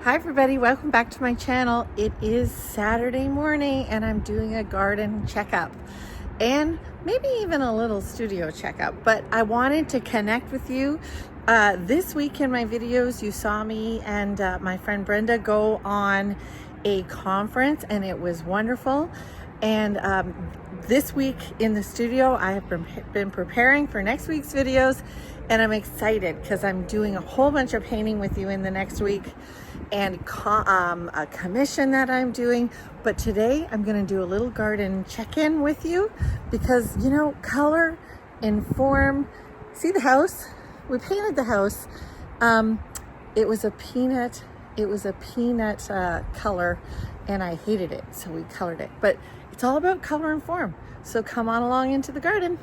Hi everybody, welcome back to my channel. It is Saturday morning and I'm doing a garden checkup and maybe even a little studio checkup, but I wanted to connect with you. This week in my videos, you saw me and my friend Brenda go on a conference and it was wonderful. And this week in the studio, I have been preparing for next week's videos, and I'm excited because I'm doing a whole bunch of painting with you in the next week and a commission that I'm doing. But today I'm going to do a little garden check-in with you because, you know, color and form. See the house? We painted the house. It was a peanut color and I hated it, so we colored it. But it's all about color and form. So come on along into the garden.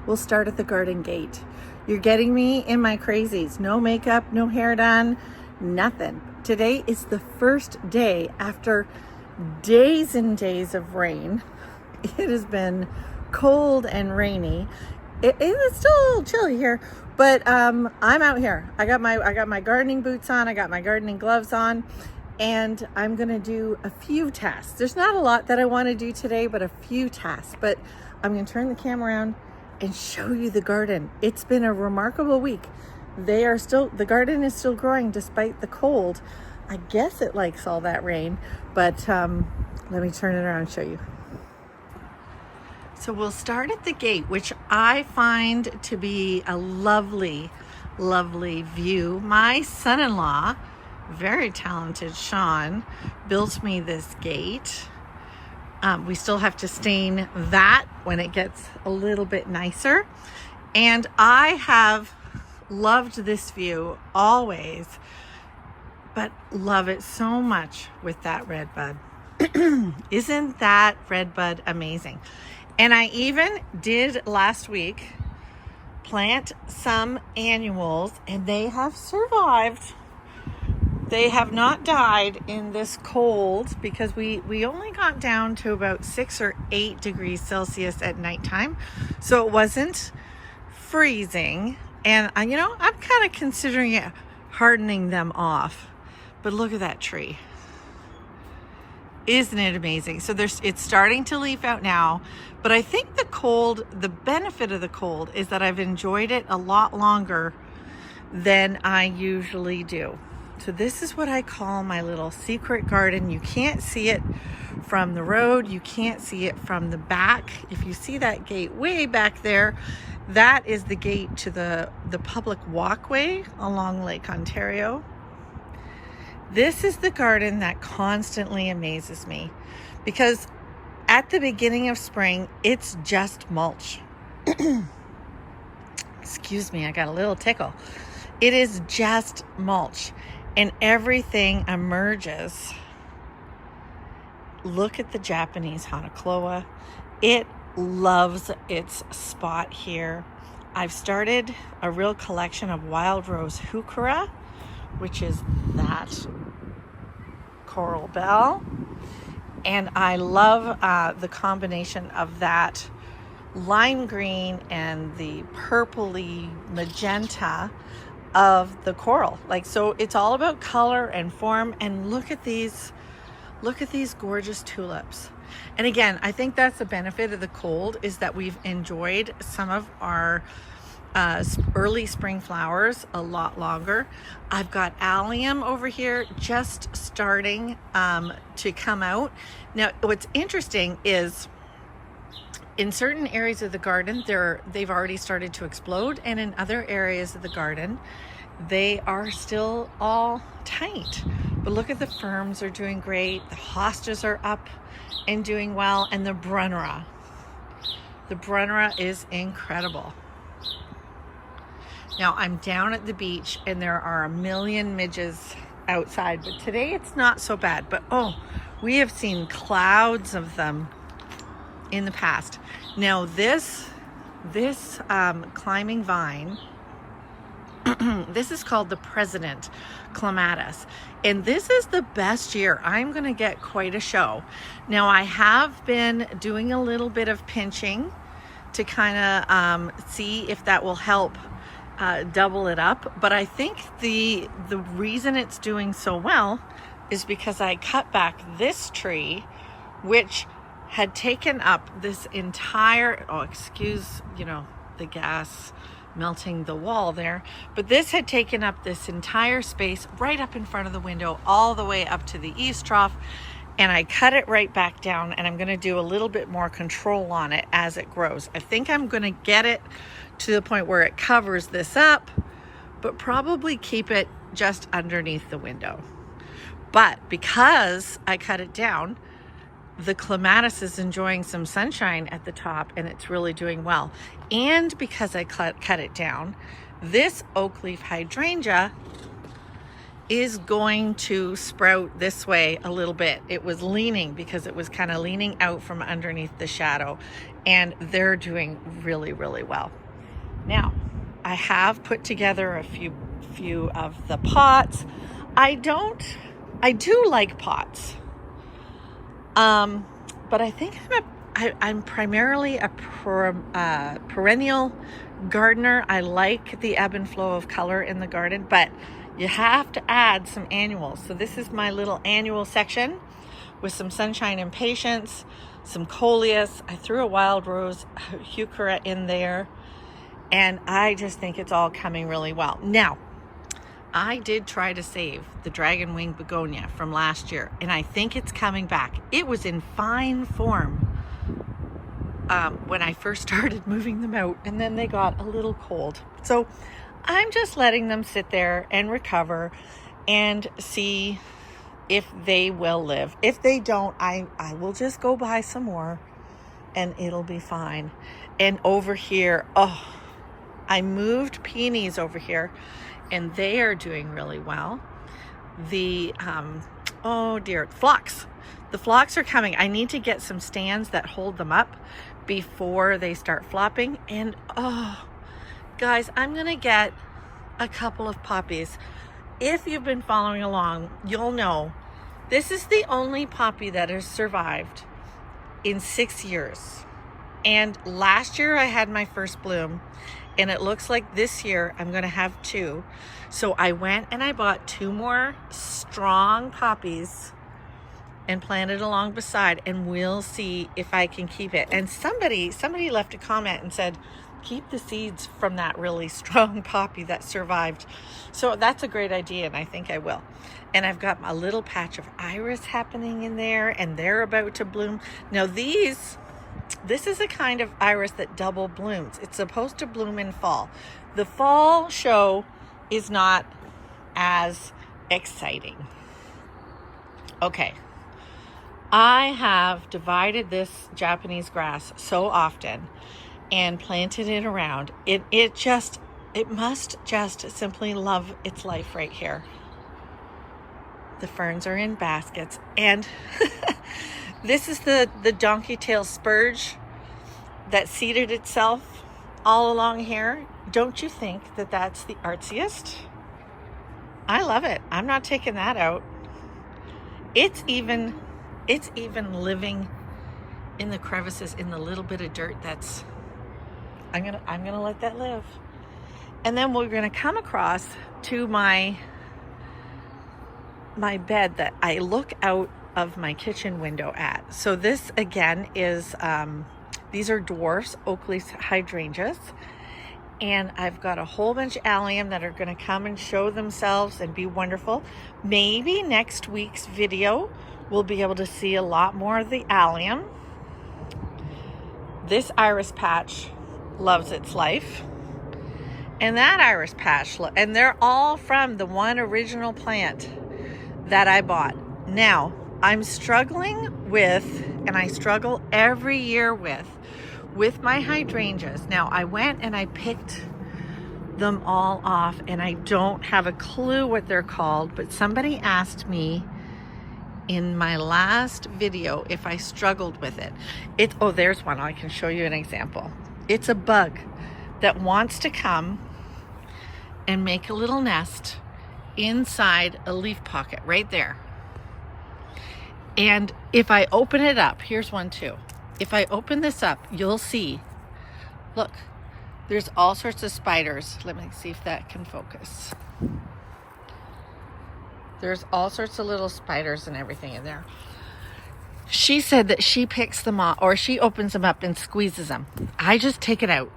We'll start at the garden gate. You're getting me in my crazies. No makeup, no hair done, nothing. Today is the first day after days and days of rain. It has been cold and rainy. It is still a little chilly here, but I'm out here. I got my gardening boots on, I got my gardening gloves on, and I'm gonna do a few tasks. There's not a lot that I want to do today, but a few tasks. But I'm gonna turn the camera around and show you the garden. It's been a remarkable week. The garden is still growing despite the cold. I guess it likes all that rain, but let me turn it around and show you. So we'll start at the gate, which I find to be a lovely, lovely view. My son-in-law, very talented Sean, built me this gate. We still have to stain that when it gets a little bit nicer. And I have loved this view always, but love it so much with that red bud. Isn't that red bud amazing? And I even did last week plant some annuals and they have survived. They have not died in this cold because we only got down to about 6 or 8 degrees Celsius at nighttime. So it wasn't freezing. And you know, I'm kind of considering it hardening them off. But look at that tree. Isn't it amazing? So it's starting to leaf out now. But I think the benefit of the cold is that I've enjoyed it a lot longer than I usually do. So this is what I call my little secret garden. You can't see it from the road. You can't see it from the back. If you see that gate way back there, that is the gate to the public walkway along Lake Ontario. This is the garden that constantly amazes me because at the beginning of spring, it's just mulch. Excuse me, I got a little tickle. It is just mulch. And everything emerges. Look at the Japanese Hanakloa. It loves its spot here. I've started a real collection of wild rose heuchera, which is that coral bell. And I love the combination of that lime green and the purpley magenta of the coral. So it's all about color and form. And look at these gorgeous tulips. And again, I think that's the benefit of the cold, is that we've enjoyed some of our early spring flowers a lot longer. I've got allium over here just starting to come out. Now, what's interesting is in certain areas of the garden, they've already started to explode, and in other areas of the garden, they are still all tight. But look at the ferns are doing great. The hostas are up and doing well, and the brunnera. The brunnera is incredible. Now I'm down at the beach, and there are a million midges outside, but today it's not so bad. But oh, we have seen clouds of them in the past. Now this climbing vine, this is called the President Clematis, and this is the best year. I'm gonna get quite a show. Now I have been doing a little bit of pinching to kind of see if that will help double it up, but I think the reason it's doing so well is because I cut back this tree, which had taken up this entire, oh, excuse, the gas melting the wall there, but this had taken up this entire space right up in front of the window, all the way up to the east trough, and I cut it right back down, and I'm going to do a little bit more control on it as it grows. I think I'm going to get it to the point where it covers this up, but probably keep it just underneath the window. But because I cut it down, the clematis is enjoying some sunshine at the top, and it's really doing well. And because I cut it down, this oak leaf hydrangea is going to sprout this way a little bit. It was leaning because it was kind of leaning out from underneath the shadow, and they're doing really, really well. Now, I have put together a few of the pots. I do like pots. But I think I'm primarily a perennial gardener. I like the ebb and flow of color in the garden, but you have to add some annuals. So this is my little annual section with some sunshine and patience, some coleus. I threw a wild rose heuchera in there, and I just think it's all coming really well. Now, I did try to save the dragon wing begonia from last year, and I think it's coming back. It was in fine form when I first started moving them out, and then they got a little cold. So I'm just letting them sit there and recover and see if they will live. If they don't, I will just go buy some more and it'll be fine. And over here, I moved peonies over here, and they are doing really well. The phlox. The phlox are coming. I need to get some stands that hold them up before they start flopping. And guys, I'm gonna get a couple of poppies. If you've been following along, you'll know this is the only poppy that has survived in 6 years. And last year I had my first bloom, and it looks like this year I'm gonna have 2. So I went and I bought 2 more strong poppies and planted along beside, and we'll see if I can keep it. And somebody left a comment and said, keep the seeds from that really strong poppy that survived. So that's a great idea, and I think I will. And I've got a little patch of iris happening in there, and they're about to bloom. Now this is a kind of iris that double blooms. It's supposed to bloom in fall. The fall show is not as exciting. Okay. I have divided this Japanese grass so often and planted it around. It must just simply love its life right here. The ferns are in baskets, and this is the donkey tail spurge that seeded itself all along here. Don't you think that that's the artsiest? I love it. I'm not taking that out. It's even living in the crevices, in the little bit of dirt that's, I'm gonna let that live. And then we're gonna come across to my bed that I look out of my kitchen window at. So this again is, these are dwarfs, oak leaf hydrangeas. And I've got a whole bunch of allium that are gonna come and show themselves and be wonderful. Maybe next week's video, we'll be able to see a lot more of the allium. This iris patch loves its life. And that iris patch, and they're all from the one original plant that I bought. Now, I'm struggling with, and I struggle every year with my hydrangeas. Now, I went and I picked them all off, and I don't have a clue what they're called, but somebody asked me in my last video if I struggled with it. Oh, there's one. I can show you an example. It's a bug that wants to come and make a little nest inside a leaf pocket right there. And if I open it up, here's one too. If I open this up, you'll see, look, there's all sorts of spiders. Let me see if that can focus. There's all sorts of little spiders and everything in there. She said that she picks them off, or she opens them up and squeezes them. I just take it out.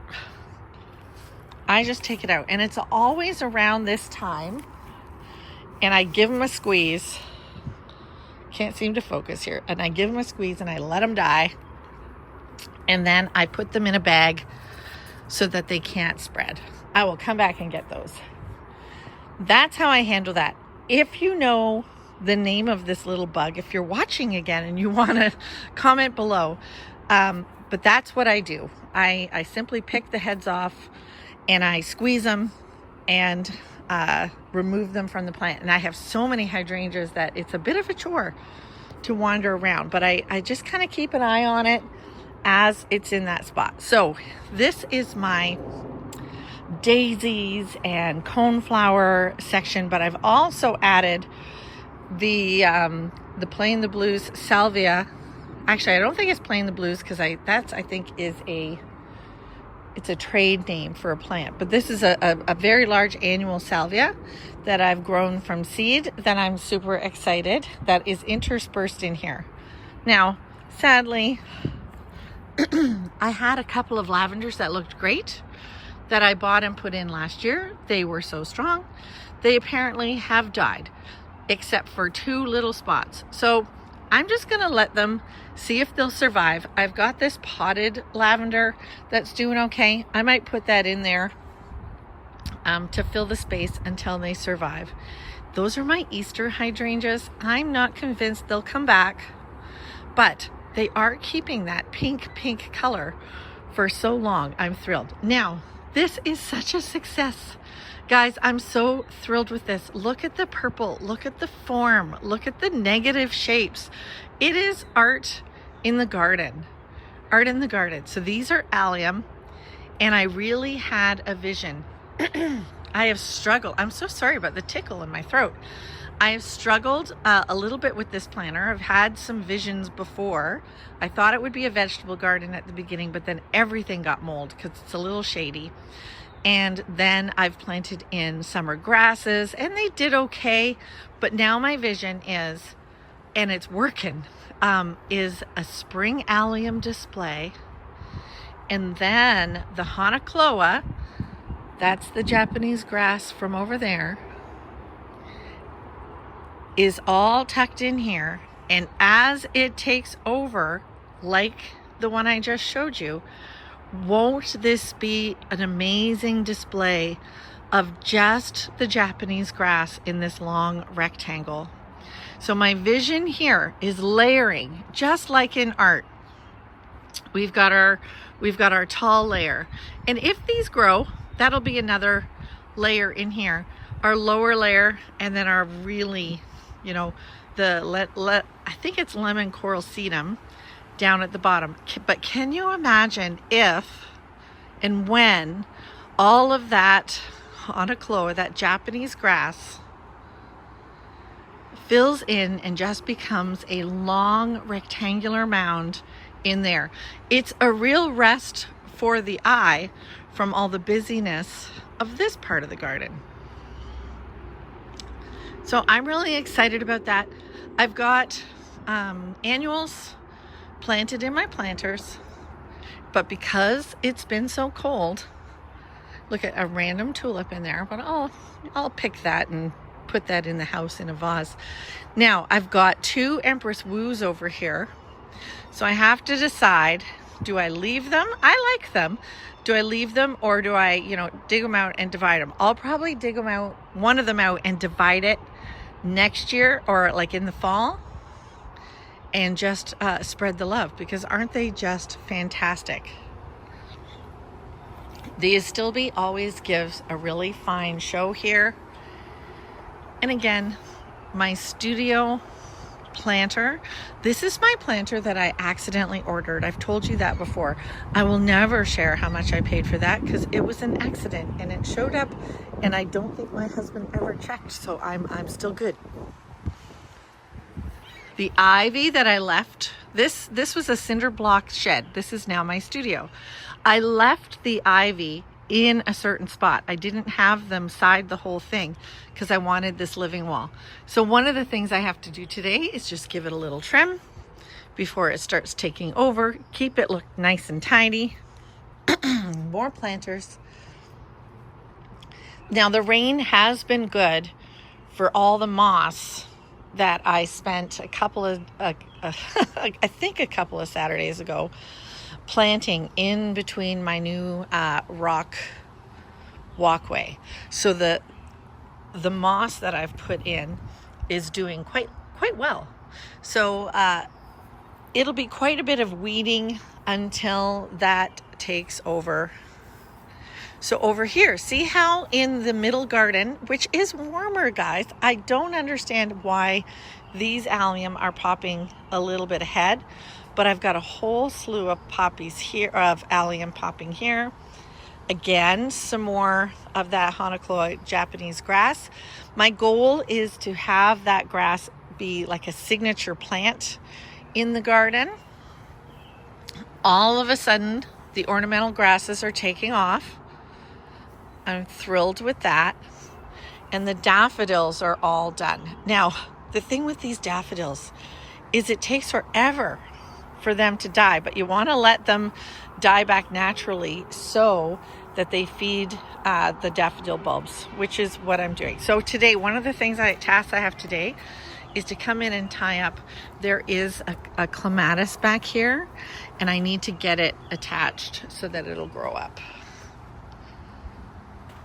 And it's always around this time. And I give them a squeeze. Can't seem to focus here. And I give them a squeeze and I let them die. And then I put them in a bag so that they can't spread. I will come back and get those. That's how I handle that. If you know the name of this little bug, if you're watching again and you want to comment below, but that's what I do. I simply pick the heads off and I squeeze them and remove them from the plant. And I have so many hydrangeas that it's a bit of a chore to wander around, but I just kind of keep an eye on it as it's in that spot. So this is my daisies and coneflower section, but I've also added the plain the blues salvia. Actually, I don't think it's plain the blues because I think it's a trade name for a plant, but this is a very large annual salvia that I've grown from seed that I'm super excited that is interspersed in here. Now, sadly, I had a couple of lavenders that looked great that I bought and put in last year. They were so strong. They apparently have died, except for 2 little spots. So I'm just gonna let them see if they'll survive. I've got this potted lavender that's doing okay. I might put that in there to fill the space until they survive. Those are my Easter hydrangeas. I'm not convinced they'll come back, but they are keeping that pink color for so long. I'm thrilled. Now, this is such a success. Guys, I'm so thrilled with this. Look at the purple, look at the form, look at the negative shapes. It is art in the garden. Art in the garden. So these are allium, and I really had a vision. I have struggled. I'm so sorry about the tickle in my throat. I have struggled a little bit with this planter. I've had some visions before. I thought it would be a vegetable garden at the beginning, but then everything got mold because it's a little shady. And then I've planted in summer grasses and they did okay. But now my vision is, and it's working, is a spring allium display. And then the Hanakloa, that's the Japanese grass from over there, is all tucked in here. And as it takes over, like the one I just showed you, won't this be an amazing display of just the Japanese grass in this long rectangle? So my vision here is layering, just like in art. We've got our tall layer, and if these grow, that'll be another layer in here. Our lower layer, and then our really, you know, I think it's lemon coral sedum down at the bottom. But can you imagine if and when all of that Hanakloa, that Japanese grass, fills in and just becomes a long rectangular mound in there? It's a real rest for the eye from all the busyness of this part of the garden. So I'm really excited about that. I've got annuals planted in my planters, but because it's been so cold, look at a random tulip in there, but I'll pick that and put that in the house in a vase. Now I've got 2 Empress Woos over here, so I have to decide, do I leave them? I like them. Do I leave them, or do I, dig them out and divide them? I'll probably dig them out, one of them out, and divide it next year, or like in the fall, and just spread the love, because aren't they just fantastic? The Astilbe always gives a really fine show here. And again, my studio planter. This is my planter that I accidentally ordered. I've told you that before. I will never share how much I paid for that because it was an accident and it showed up, and I don't think my husband ever checked, so I'm still good. The ivy that I left, this was a cinder block shed. This is now my studio. I left the ivy in a certain spot. I didn't have them side the whole thing because I wanted this living wall. So one of the things I have to do today is just give it a little trim before it starts taking over. Keep it look nice and tidy. More planters. Now the rain has been good for all the moss that I spent a couple of, I think a couple of Saturdays ago, planting in between my new rock walkway. So the moss that I've put in is doing quite well. So it'll be quite a bit of weeding until that takes over. So over here, see how in the middle garden, which is warmer, guys, I don't understand why these allium are popping a little bit ahead, but I've got a whole slew of poppies here, of allium popping here. Again, some more of that Hanakloa Japanese grass. My goal is to have that grass be like a signature plant in the garden. All of a sudden, the ornamental grasses are taking off. I'm thrilled with that. And the daffodils are all done. Now, the thing with these daffodils is it takes forever for them to die, but you want to let them die back naturally so that they feed the daffodil bulbs, which is what I'm doing. So today, one of the tasks I have today is to come in and tie up. There is a clematis back here, and I need to get it attached so that it'll grow up.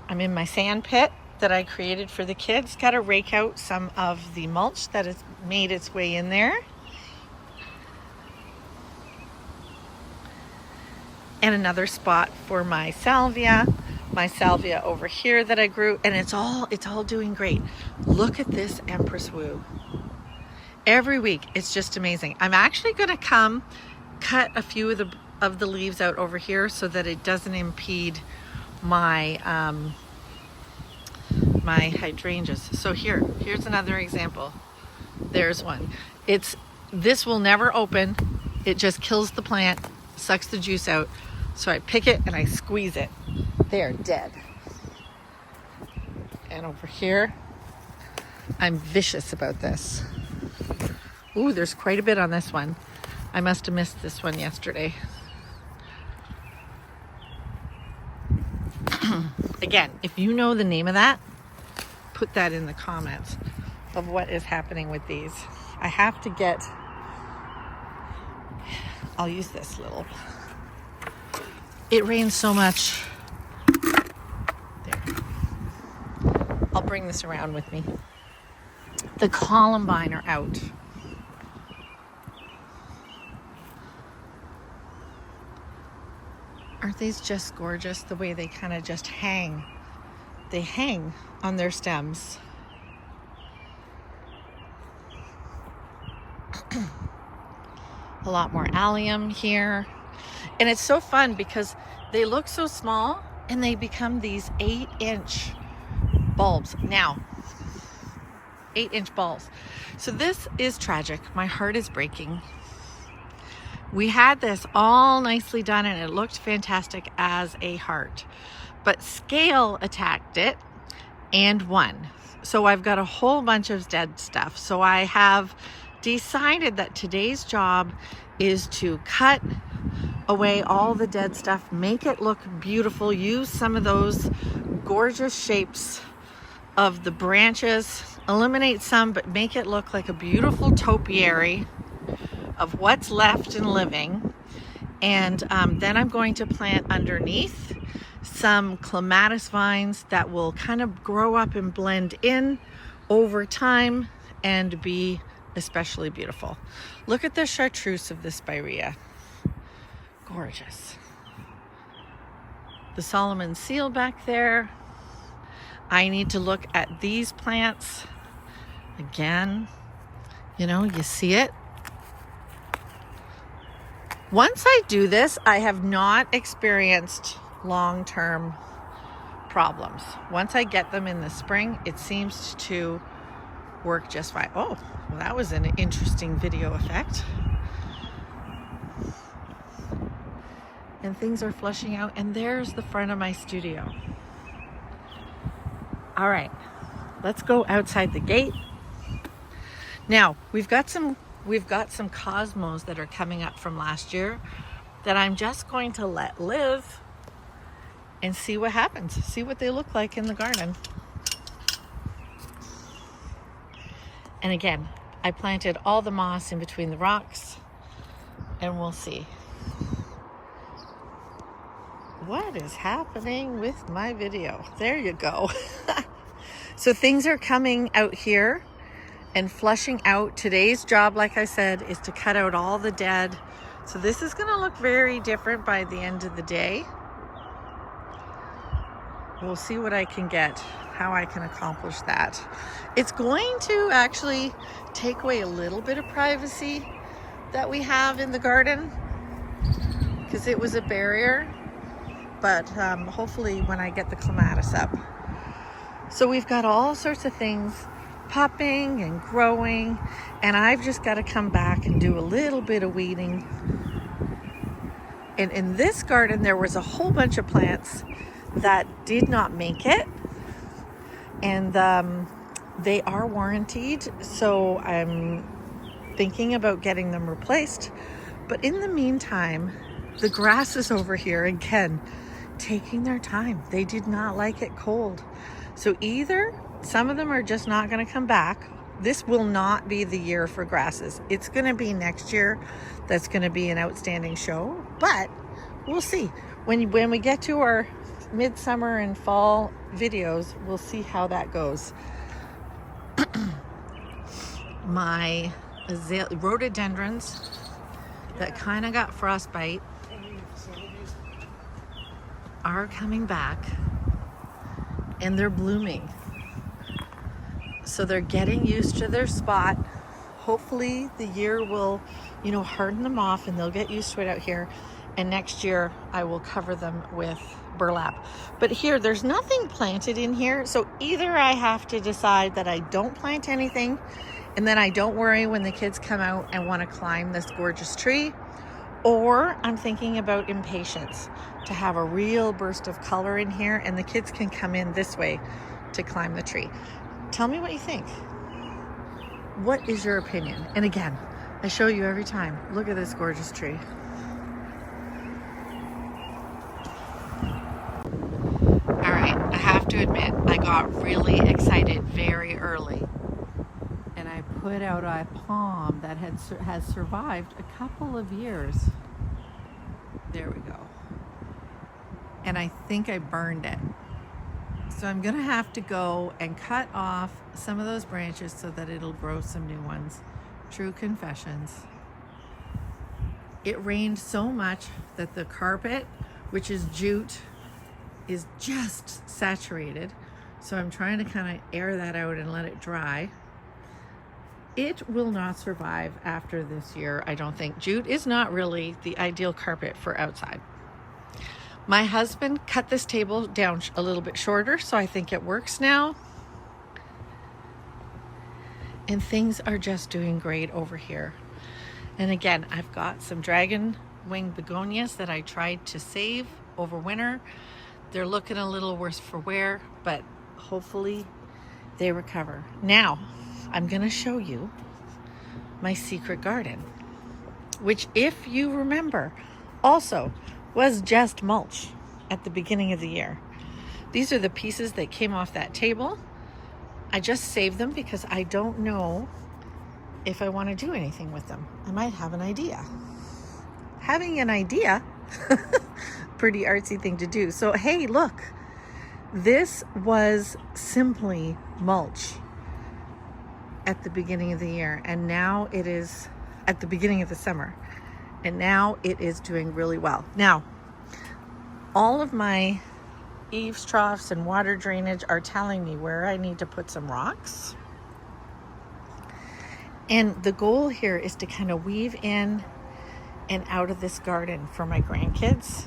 I'm in my sand pit that I created for the kids. Got to rake out some of the mulch that has made its way in there. And another spot for my salvia over here that I grew, and it's all doing great. Look at this Empress Woo. Every week, it's just amazing. I'm actually going to come cut a few of the leaves out over here so that it doesn't impede my my hydrangeas. So here's another example. There's one. This will never open. It just kills the plant, sucks the juice out. So I pick it and I squeeze it. They're dead. And over here, I'm vicious about this. Ooh, there's quite a bit on this one. I must have missed this one yesterday. Again, if you know the name of that, put that in the comments of what is happening with these. I have to get, I'll use this little, it rains so much. There. I'll bring this around with me. The columbine are out. Aren't these just gorgeous, the way they kind of just hang? They hang on their stems. A lot more allium here. And it's so fun because they look so small and they become these 8-inch bulbs. Now, 8-inch bulbs. So this is tragic. My heart is breaking. We had this all nicely done and it looked fantastic as a heart, but scale attacked it and won. So I've got a whole bunch of dead stuff. So I have decided that today's job is to cut away all the dead stuff, make it look beautiful, use some of those gorgeous shapes of the branches, eliminate some, but make it look like a beautiful topiary of what's left and living. And then I'm going to plant underneath some clematis vines that will kind of grow up and blend in over time and be especially beautiful. Look at the chartreuse of the spirea. Gorgeous. The Solomon seal back there. I need to look at these plants again. You know, you see it. Once I do this, I have not experienced long-term problems. Once I get them in the spring, it seems to work just fine. Oh, well, that was an interesting video effect. And things are flushing out, and there's the front of my studio. All right, let's go outside the gate. Now, we've got some cosmos that are coming up from last year that I'm just going to let live and see what happens. See what they look like in the garden. And again, I planted all the moss in between the rocks, and we'll see. What is happening with my video? There you go. So things are coming out here and flushing out. Today's job, like I said, is to cut out all the dead. So this is going to look very different by the end of the day. We'll see what I can get, how I can accomplish that. It's going to actually take away a little bit of privacy that we have in the garden because it was a barrier, but hopefully when I get the clematis up. So we've got all sorts of things popping and growing, and I've just got to come back and do a little bit of weeding. And in this garden, there was a whole bunch of plants that did not make it, and they are warranted, so I'm thinking about getting them replaced. But in the meantime, the grasses over here, again, taking their time. They did not like it cold. So either some of them are just not going to come back. This will not be the year for grasses. It's going to be next year. That's going to be an outstanding show, but we'll see. When we get to our midsummer and fall videos, we'll see how that goes. My rhododendrons that kind of got frostbite are coming back, and they're blooming. So they're getting used to their spot. Hopefully the year will, harden them off and they'll get used to it out here. And next year I will cover them with burlap. But here, there's nothing planted in here. So either I have to decide that I don't plant anything, and then I don't worry when the kids come out and want to climb this gorgeous tree, or I'm thinking about impatience to have a real burst of color in here, and the kids can come in this way to climb the tree. Tell me what you think. What is your opinion? And again, I show you every time. Look at this gorgeous tree. All right, I have to admit, I got really excited very early, and I put out a palm that has survived a couple of years. There we go. And I think I burned it. So I'm gonna have to go and cut off some of those branches so that it'll grow some new ones. True confessions. It rained so much that the carpet, which is jute, is just saturated. So I'm trying to kind of air that out and let it dry. It will not survive after this year, I don't think. Jute is not really the ideal carpet for outside. My husband cut this table down a little bit shorter, so I think it works now. And things are just doing great over here. And again, I've got some dragon wing begonias that I tried to save over winter. They're looking a little worse for wear, but hopefully they recover. Now, I'm gonna show you my secret garden, which, if you remember, also was just mulch at the beginning of the year. These are the pieces that came off that table. I just saved them because I don't know if I want to do anything with them. I might have an idea. Having an idea, pretty artsy thing to do. So hey, look, this was simply mulch at the beginning of the year, and now it is at the beginning of the summer. And now it is doing really well. Now, all of my eaves troughs and water drainage are telling me where I need to put some rocks. And the goal here is to kind of weave in and out of this garden for my grandkids,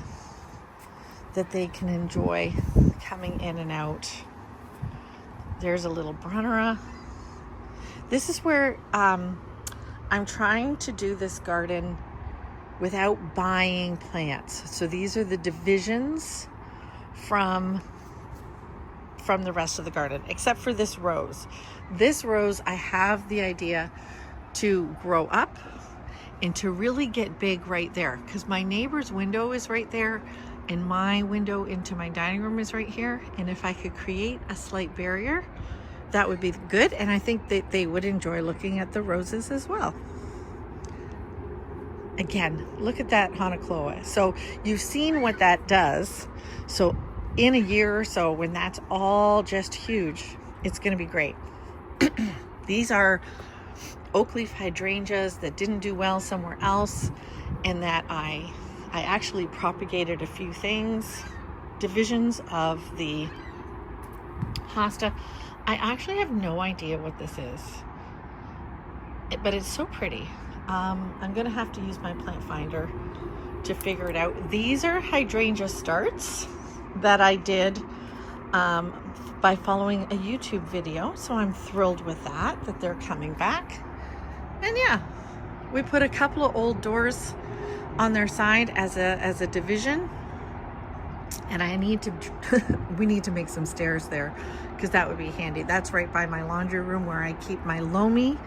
that they can enjoy coming in and out. There's a little brunnera. This is where I'm trying to do this garden without buying plants. So these are the divisions from the rest of the garden, except for this rose. This rose, I have the idea to grow up and to really get big right there, because my neighbor's window is right there and my window into my dining room is right here. And if I could create a slight barrier, that would be good. And I think that they would enjoy looking at the roses as well. Again, look at that Hanacloa. So you've seen what that does. So in a year or so, when that's all just huge, it's going to be great. These are oak leaf hydrangeas that didn't do well somewhere else, and that I actually propagated a few divisions of the hosta. I actually have no idea what this is, but it's so pretty. I'm gonna have to use my plant finder to figure it out. These are hydrangea starts that I did by following a YouTube video, so I'm thrilled with that they're coming back. And yeah, we put a couple of old doors on their side as a division, and we need to make some stairs there, because that would be handy. That's right by my laundry room where I keep my loamy,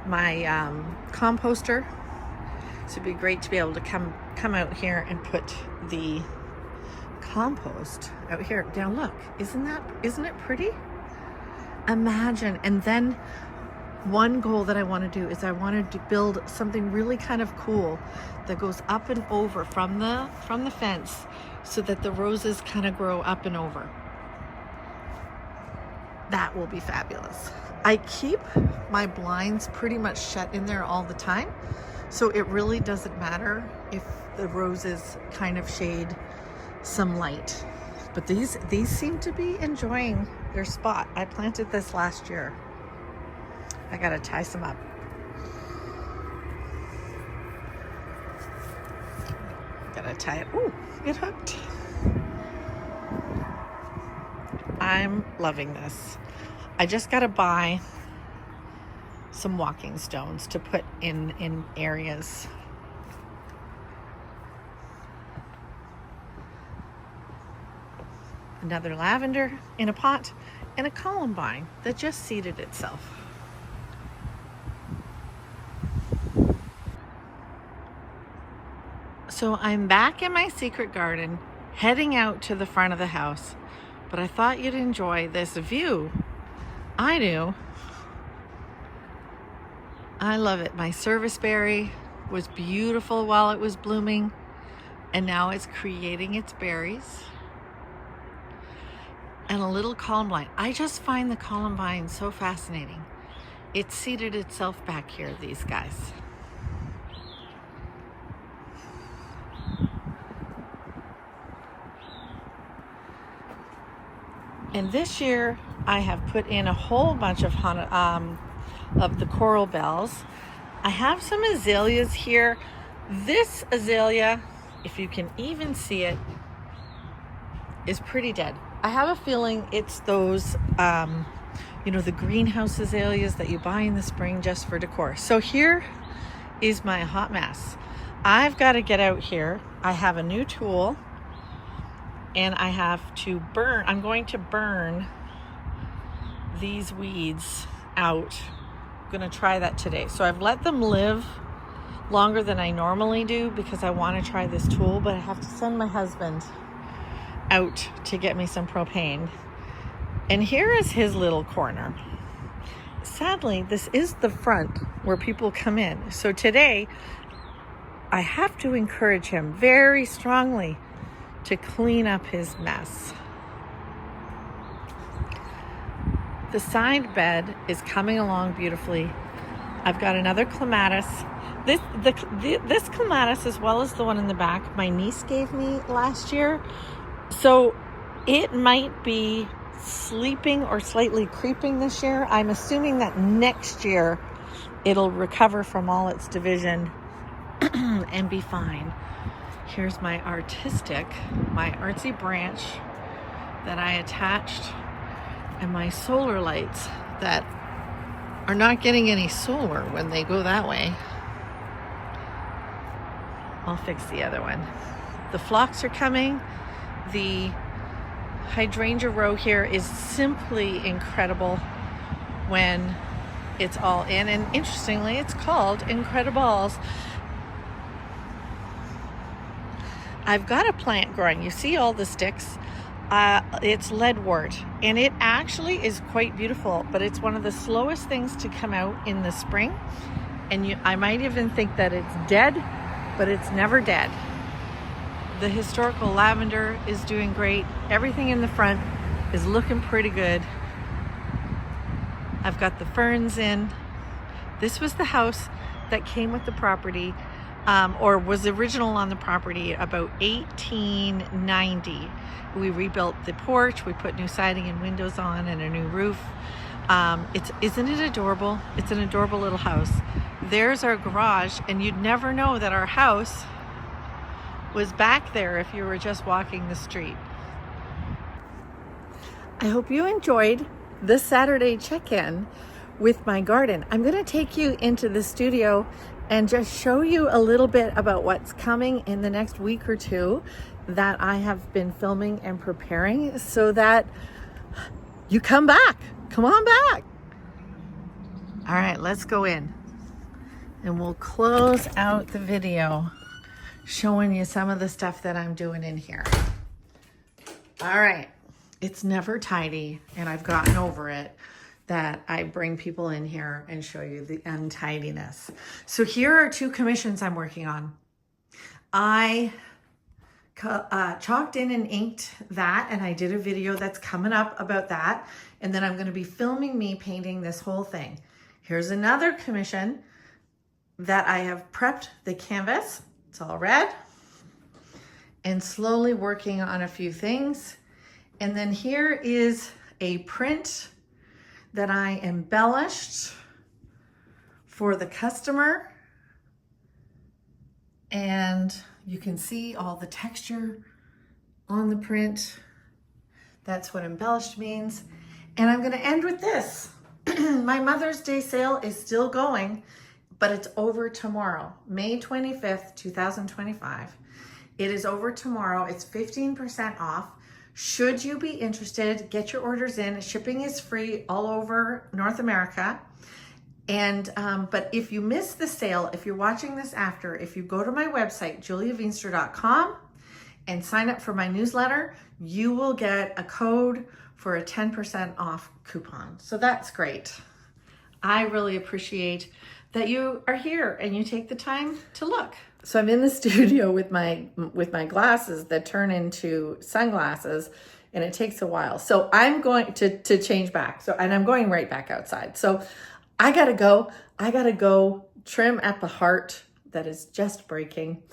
my composter. So it'd be great to be able to come out here and put the compost out here. Now look, isn't it pretty? Imagine. And then one goal that I want to do is I wanted to build something really kind of cool that goes up and over from the fence, so that the roses kind of grow up and over. That will be fabulous. I keep my blinds pretty much shut in there all the time, so it really doesn't matter if the roses kind of shade some light. But these seem to be enjoying their spot. I planted this last year. I gotta tie some up. Gotta tie it. Ooh, it hooked. I'm loving this. I just gotta buy some walking stones to put in areas. Another lavender in a pot, and a columbine that just seeded itself. So I'm back in my secret garden, heading out to the front of the house, but I thought you'd enjoy this view. I do. I love it. My serviceberry was beautiful while it was blooming, and now it's creating its berries. And a little columbine. I just find the columbine so fascinating. It seated itself back here, these guys. And this year I have put in a whole bunch of the coral bells. I have some azaleas here. This azalea, if you can even see it, is pretty dead. I have a feeling it's those, the greenhouse azaleas that you buy in the spring just for decor. So here is my hot mess. I've got to get out here. I have a new tool, and I have to I'm going to burn these weeds out. I'm going to try that today. So I've let them live longer than I normally do because I want to try this tool, but I have to send my husband out to get me some propane. And here is his little corner. Sadly, this is the front where people come in. So today, I have to encourage him very strongly to clean up his mess. The side bed is coming along beautifully. I've got another clematis. This clematis, as well as the one in the back, my niece gave me last year. So it might be sleeping or slightly creeping this year. I'm assuming that next year it'll recover from all its division and be fine. Here's my artsy branch that I attached, and my solar lights that are not getting any solar when they go that way. I'll fix the other one. The phlox are coming. The hydrangea row here is simply incredible when it's all in, and interestingly it's called Incredibles. I've got a plant growing. You see all the sticks? It's leadwort, and it actually is quite beautiful, but it's one of the slowest things to come out in the spring, and I might even think that it's dead, but it's never dead. The historical lavender is doing great. Everything in the front is looking pretty good. I've got the ferns in. This was the house that came with the property, or was original on the property about 1890. We rebuilt the porch, we put new siding and windows on and a new roof. Isn't it adorable? It's an adorable little house. There's our garage, and you'd never know that our house was back there if you were just walking the street. I hope you enjoyed this Saturday check-in with my garden. I'm going to take you into the studio and just show you a little bit about what's coming in the next week or two that I have been filming and preparing, so that you come back. Come on back. All right, let's go in, and we'll close out the video showing you some of the stuff that I'm doing in here. All right, it's never tidy, and I've gotten over it that I bring people in here and show you the untidiness. So here are 2 commissions I'm working on. I chalked in and inked that, and I did a video that's coming up about that, and then I'm going to be filming me painting this whole thing. Here's another commission that I have prepped the canvas. It's all red, and slowly working on a few things. And then here is a print that I embellished for the customer, and you can see all the texture on the print. That's what embellished means. And I'm going to end with this. My Mother's Day sale is still going, but it's over tomorrow, May 25th, 2025. It is over tomorrow. It's 15% off. Should you be interested, get your orders in. Shipping is free all over North America. And but if you miss the sale, if you're watching this after, if you go to my website, juliaveenstra.com, and sign up for my newsletter, you will get a code for a 10% off coupon. So that's great. I really appreciate that you are here and you take the time to look. So I'm in the studio with my glasses that turn into sunglasses, and it takes a while. So I'm going to change back. And I'm going right back outside. So I gotta go trim at the heart that is just breaking,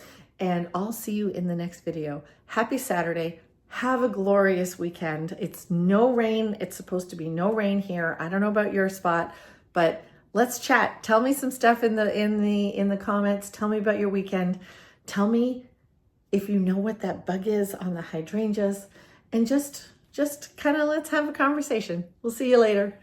and I'll see you in the next video. Happy Saturday. Have a glorious weekend. It's no rain. It's supposed to be no rain here. I don't know about your spot, but let's chat. Tell me some stuff in the comments. Tell me about your weekend. Tell me if you know what that bug is on the hydrangeas, and just kind of let's have a conversation. We'll see you later.